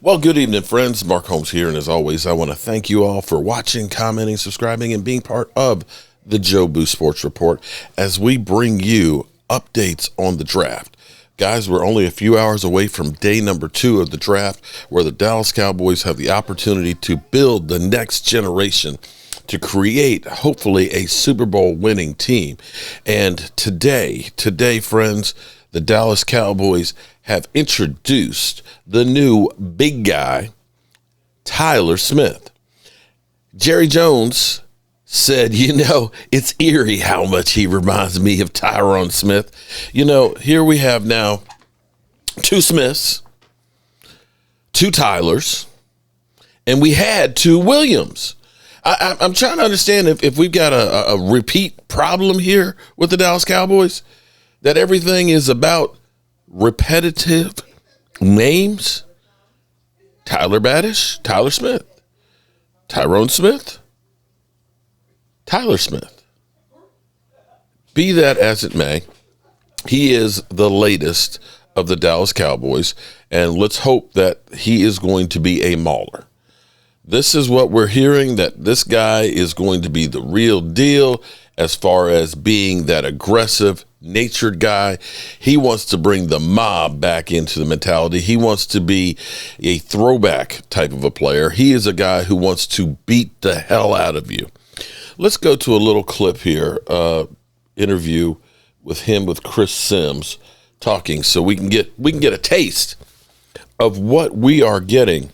Well, good evening, friends. Mark Holmes here, and as always, I want to thank you all for watching, commenting, subscribing, and being part of the Jobu Sports Report as we bring you updates on the draft. Guys, we're only a few hours away from day number 2 of the draft, where the Dallas Cowboys have the opportunity to build the next generation to create, hopefully, a Super Bowl winning team. And today, friends, the Dallas Cowboys have introduced the new big guy, Tyler Smith. Jerry Jones said, it's eerie how much he reminds me of Tyron Smith. Here we have now 2 Smiths, 2 Tylers, and we had 2 Williams. I'm trying to understand if we've got a repeat problem here with the Dallas Cowboys, that everything is about repetitive names. Tyler Badish, Tyler Smith, Tyrone Smith, Tyler Smith. Be that as it may, he is the latest of the Dallas Cowboys, and let's hope that he is going to be a mauler. This is what we're hearing, that this guy is going to be the real deal as far as being that aggressive natured guy. He wants to bring the mob back into the mentality. He wants to be a throwback type of a player. He is a guy who wants to beat the hell out of you. Let's go to a little clip here, interview with him with Chris Sims talking, so we can get a taste of what we are getting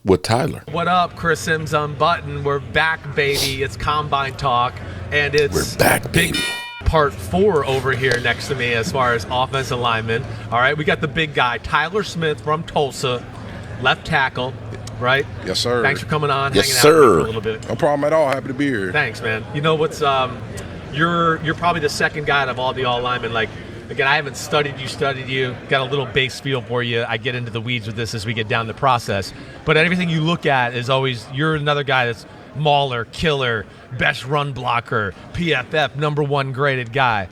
with Tyler. What up, Chris Sims Unbuttoned? We're back, baby. It's Combine Talk, and We're back, baby. Part 4 over here next to me as far as offensive linemen. All right, we got the big guy, Tyler Smith from Tulsa, left tackle, right? Yes, sir. Thanks for coming on, Yes, hanging sir. out with me for a little bit. No problem at all. Happy to be here. Thanks, man. You know what's you're probably the second guy out of all the linemen. Like, again, I haven't studied you, got a little base feel for you. I get into the weeds with this as we get down the process. But everything you look at is always, you're another guy that's mauler, killer, best run blocker, PFF, #1 graded guy.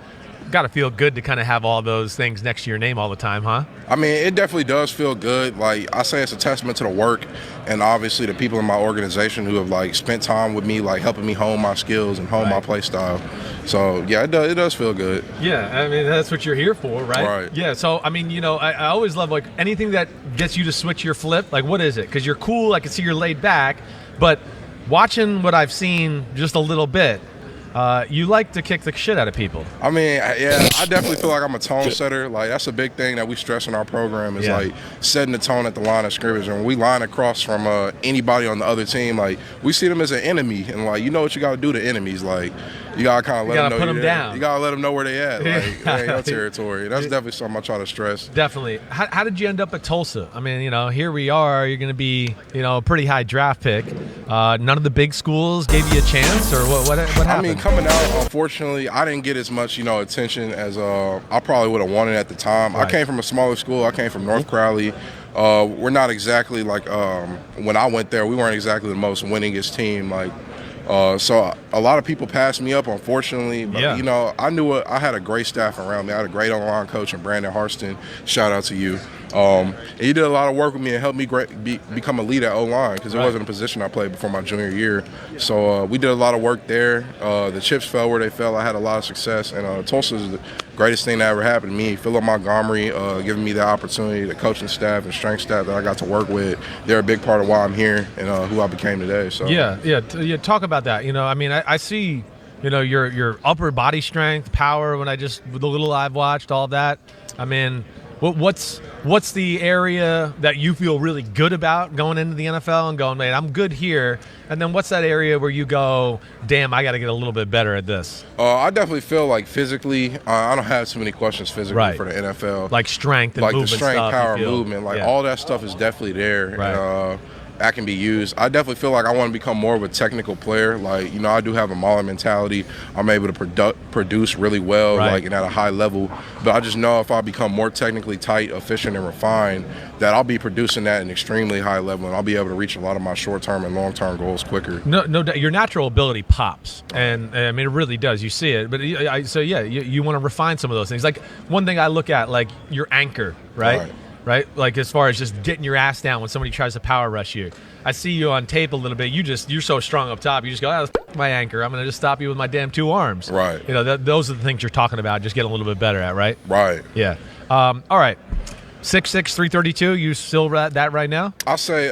Got to feel good to kind of have all those things next to your name all the time, huh? I mean, it definitely does feel good. Like, I say it's a testament to the work and obviously the people in my organization who have, spent time with me, helping me hone my skills and hone my play style. So, yeah, it does feel good. Yeah, I mean, that's what you're here for, right? Right. Yeah, so, I mean, I always love, anything that gets you to switch your flip. What is it? Because you're cool, I can see you're laid back, but watching what I've seen just a little bit, you like to kick the shit out of people. I mean, yeah, I definitely feel like I'm a tone setter. That's a big thing that we stress in our program is, setting the tone at the line of scrimmage. And when we line across from anybody on the other team, we see them as an enemy. And, you know what you got to do to enemies. You got to kind of let them know put them there. Down. You got to let them know where they at. They ain't your territory. That's definitely something I try to stress. Definitely. How did you end up at Tulsa? I mean, here we are. You're going to be, a pretty high draft pick. None of the big schools gave you a chance, or what happened? I mean, coming out, unfortunately, I didn't get as much, attention as I probably would have wanted at the time. Right. I came from a smaller school. I came from North Crowley. We're not exactly when I went there, we weren't exactly the most winningest team. So a lot of people passed me up, unfortunately. But, I knew I had a great staff around me. I had a great O-line coach in Brandon Harston. Shout out to you. And he did a lot of work with me and helped me become a lead at O-line because it wasn't a position I played before my junior year. So we did a lot of work there. The chips fell where they fell. I had a lot of success. And Tulsa is the greatest thing that ever happened to me. Philip Montgomery giving me the opportunity, the coaching staff and strength staff that I got to work with. They're a big part of why I'm here and who I became today. So Yeah, talk about that. I see, your upper body strength, power, with the little I've watched, all that. I mean, what's the area that you feel really good about going into the NFL and going, man, I'm good here? And then what's that area where you go, damn, I got to get a little bit better at this? I definitely feel physically, I don't have too many questions physically for the NFL. Strength and movement the strength, stuff, power, movement, all that stuff is definitely there. Right. And, that can be used. I definitely feel like I want to become more of a technical player. I do have a mauler mentality. I'm able to produce really well, and at a high level. But I just know if I become more technically tight, efficient, and refined, that I'll be producing at an extremely high level, and I'll be able to reach a lot of my short-term and long-term goals quicker. No doubt. Your natural ability pops, and I mean, it really does. You see it. But you want to refine some of those things. One thing I look at, your anchor, right? right? Like as far as just getting your ass down when somebody tries to power rush you. I see you on tape a little bit. You're so strong up top. You just go, my anchor. I'm going to just stop you with my damn 2 arms. Right. You know, those are the things you're talking about. Just getting a little bit better at, right? Right. Yeah. All right. 6'6", 332. You still at that right now? I'll say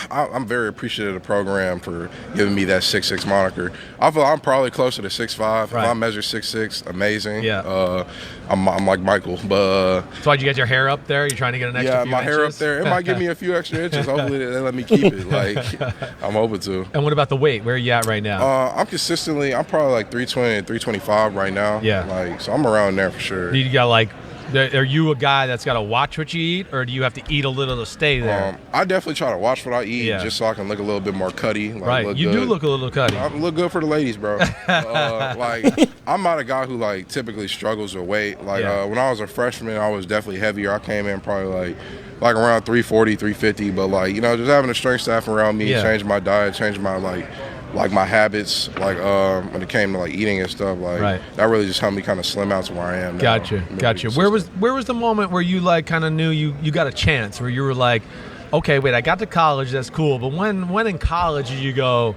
I'm very appreciative of the program for giving me that 6'6" moniker. I feel I'm probably closer to 6'5". Right. If I measure 6'6", amazing. Yeah. I'm like Michael, but that's why you get your hair up there. You're trying to get an extra few my inches? hair up there. It might give me a few extra inches. Hopefully they let me keep it. Like I'm hoping to. And what about the weight? Where are you at right now? I'm probably like 320, 325 right now. Yeah. Like so I'm around there for sure. You got like. Are you a guy that's got to watch what you eat, or do you have to eat a little to stay there? I definitely try to watch what I eat, Yeah. just so I can look a little bit more cutty. Like, Right, you do look a little cutty. I look good for the ladies, bro. Like I'm not a guy who like typically struggles with weight. Like when I was a freshman, I was definitely heavier. I came in probably like around 340, 350. But like just having a strength staff around me, changing my diet, changing my like my habits, like when it came to like eating and stuff, like that really just helped me kind of slim out to where I am now. Gotcha. Where was the moment where you like kind of knew you got a chance, where you were like, okay, wait, I got to college, that's cool, but when in college did you go,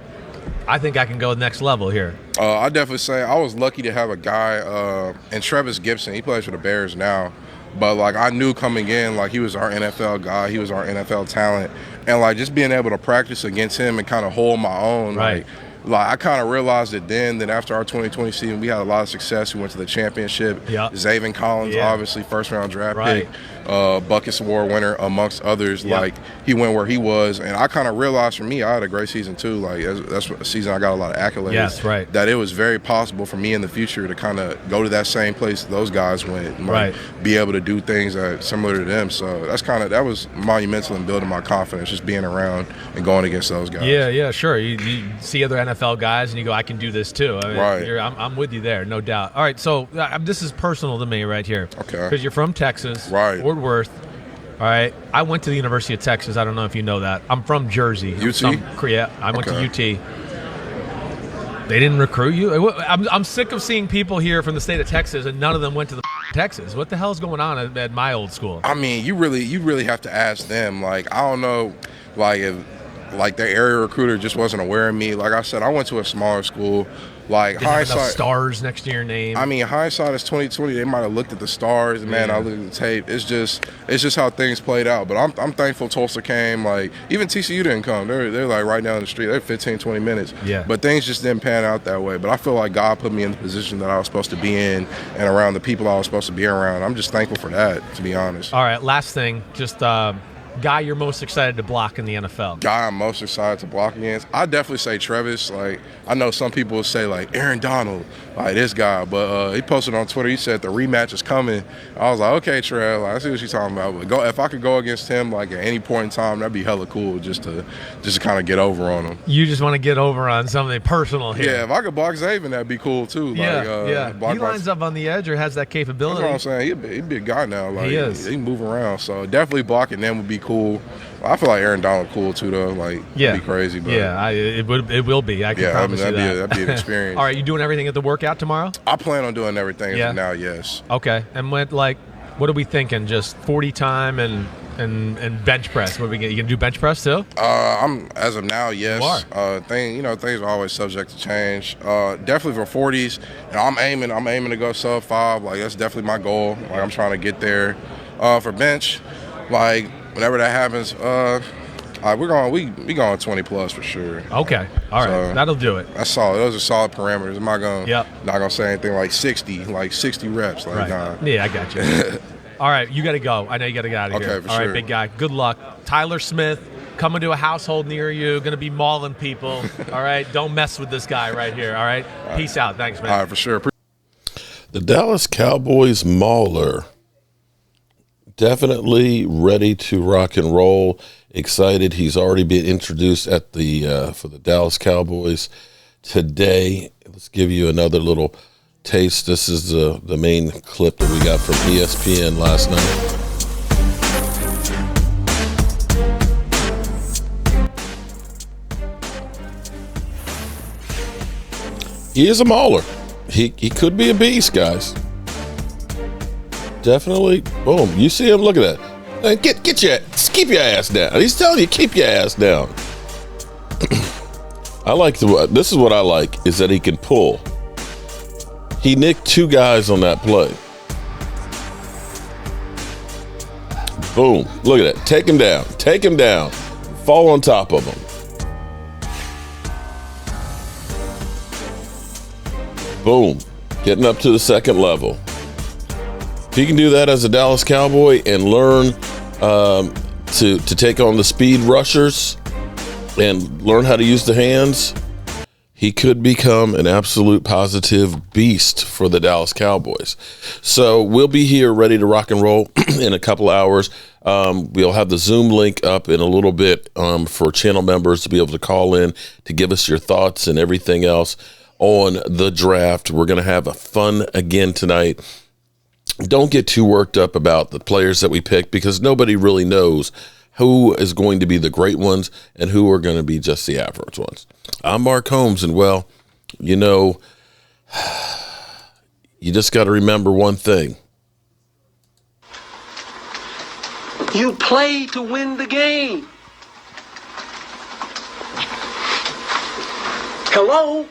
I think I can go next level here? I definitely say I was lucky to have a guy, and Travis Gibson, he plays for the Bears now. But, like, I knew coming in, like, he was our NFL guy. He was our NFL talent. And, like, just being able to practice against him and kind of hold my own, like I kind of realized it then that after our 2020 season, we had a lot of success. We went to the championship. Yep. Zaven Collins, obviously, first-round draft pick. Buckets Award winner, amongst others. Like, he went where he was. And I kind of realized for me, I had a great season, too. Like, that's a season I got a lot of accolades. Yes, right. That it was very possible for me in the future to kind of go to that same place those guys went. And, like, be able to do things that similar to them. So that was monumental in building my confidence, just being around and going against those guys. Yeah, sure. You see other NFL guys and you go, I can do this too. I mean, I'm with you there, no doubt. All right, so this is personal to me right here. Okay. Because you're from Texas, right? Fort Worth. All right. I went to the University of Texas. I don't know if you know that. I'm from Jersey. UT? I went to UT. They didn't recruit you? I'm sick of seeing people here from the state of Texas, and none of them went to the Texas. What the hell's going on at my old school? I mean, you really have to ask them. Like, I don't know, like, if like their area recruiter just wasn't aware of me. Like I said, I went to a smaller school. Like didn't hindsight, have enough stars next to your name. I mean, hindsight is 2020. They might have looked at the stars, man. I looked at the tape. It's just how things played out. But I'm thankful Tulsa came. Like even TCU didn't come. They're like right down the street. They're 15, 20 minutes. Yeah. But things just didn't pan out that way. But I feel like God put me in the position that I was supposed to be in and around the people I was supposed to be around. I'm just thankful for that, to be honest. All right, last thing, just guy you're most excited to block in the NFL? Guy I'm most excited to block against? I'd definitely say Travis. Like, I know some people will say, like, Aaron Donald, like this guy. But he posted on Twitter, he said the rematch is coming. I was like, okay, Trev, like, I see what you're talking about. But if I could go against him, like, at any point in time, that'd be hella cool just to kind of get over on him. You just want to get over on something personal here. Yeah, if I could block Zaven, that'd be cool, too. Yeah. He lines up on the edge or has that capability. That's what I'm saying. He'd be a guy now. Like, he is. He can move around. So definitely blocking them would be cool. I feel like Aaron Donald cool too though. Like it'd be crazy. But it will be. I can promise you that. That'd be an experience. All right, you doing everything at the workout tomorrow? I plan on doing everything as of now. Yes. Okay, and what are we thinking? Just 40 time and bench press. What are we gonna? You gonna do bench press too? I'm as of now, yes. You are. Things are always subject to change. Definitely for 40s. I'm aiming to go sub 5. Like that's definitely my goal. Like I'm trying to get there. For bench, like. Whenever that happens, we going 20 plus for sure. Okay, all right, that'll do it. That's solid. Those are solid parameters. I'm not gonna say anything like 60 reps. Like, nah. Yeah, I got you. All right, you got to go. I know you got to get out of here. Okay, for all sure. right, big guy. Good luck, Tyler Smith. Coming to a hausehold near you. Going to be mauling people. All right, don't mess with this guy right here. All right, peace out. Thanks, man. All right, for sure. The Dallas Cowboys mauler. Definitely ready to rock and roll. Excited. He's already been introduced at the for the Dallas Cowboys today. Let's give you another little taste. This is the main clip that we got from ESPN last night. He is a mauler. He could be a beast, guys. Definitely. Boom. You see him. Look at that. Keep your ass down. He's telling you, keep your ass down. This is what I like, is that he can pull. He nicked 2 guys on that play. Boom. Look at that. Take him down. Take him down. Fall on top of him. Boom. Getting up to the second level. If he can do that as a Dallas Cowboy and learn to take on the speed rushers and learn how to use the hands, he could become an absolute positive beast for the Dallas Cowboys. So we'll be here ready to rock and roll in a couple hours. We'll have the Zoom link up in a little bit for channel members to be able to call in to give us your thoughts and everything else on the draft. We're going to have a fun again tonight. Don't get too worked up about the players that we pick, because nobody really knows who is going to be the great ones and who are going to be just the average ones. I'm Mark Holmes, and well, you just got to remember one thing. You play to win the game. Hello?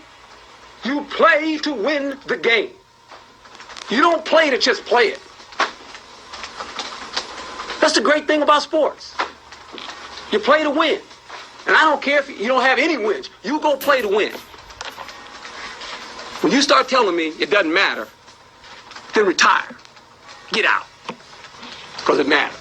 You play to win the game. You don't play to just play it. That's the great thing about sports. You play to win. And I don't care if you don't have any wins. You go play to win. When you start telling me it doesn't matter, then retire. Get out. Because it matters.